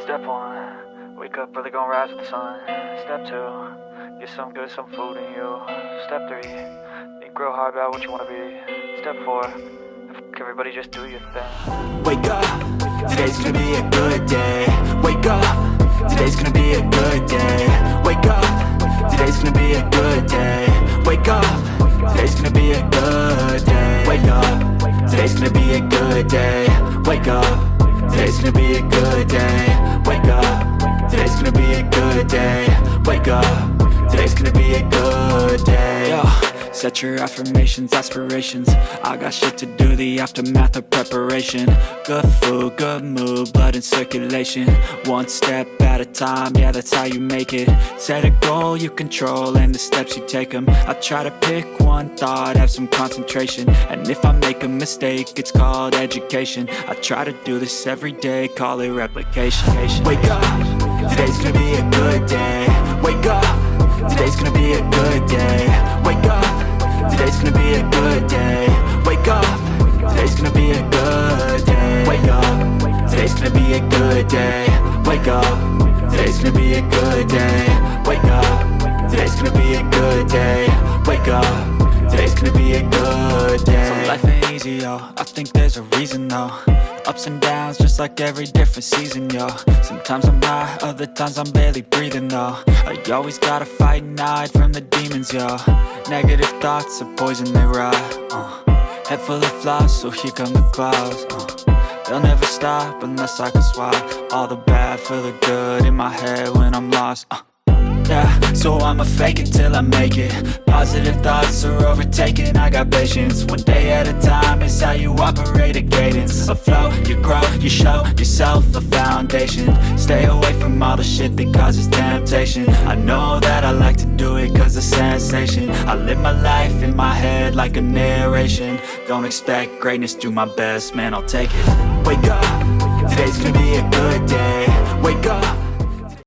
Step 1, wake up early, gonna rise with the sun. Step 2, get some good, some food in you. Step 3, think real hard about what you wanna be. Step 4, everybody just do your thing. Wake up, today's gonna be a good day. Wake up, today's gonna be a good day. Wake up, today's gonna be a good day. Wake up, today's gonna be a good day. Wake up, today's gonna be a good day. Wake up, today's gonna be a good day. Wake up, today's gonna be a good day. Wake up, today's gonna be a good day. Yo, set your affirmations, aspirations. I got shit to do, the aftermath of preparation. Good food, good mood, blood in circulation. One step at a time, yeah, that's how you make it. Set a goal you control and the steps you take them. I try to pick one thought, have some concentration. And if I make a mistake, it's called education. I try to do this every day, call it replication. Wake up, today's gonna be a good day. Wake up, today's gonna be a good day. Wake up, today's gonna be a good day. Wake up, today's gonna be a good day. Wake up, today's gonna be a good day. Wake up, today's gonna be a good day. Wake up, today's gonna be a good day. Wake up, today's gonna be a good day. So life ain't easy, yo, I think there's a reason though. Ups and downs, just like every different season, yo. Sometimes I'm high, other times I'm barely breathing, though. I always gotta fight and hide from the demons, yo. Negative thoughts are poison, they rot. Head full of flies, so here come the clouds. They'll never stop unless I can swap all the bad for the good in my head when I'm lost. Yeah, so I'ma fake it till I make it. Positive thoughts are overtaken, I got patience. One day at a time is how you operate a cadence. A flow, you grow, you show yourself a foundation. Stay away from all the shit that causes temptation. I know that I like to do it cause it's sensation. I live my life in my head like a narration. Don't expect greatness, do my best, man, I'll take it. Wake up, today's gonna be a good day. Wake up,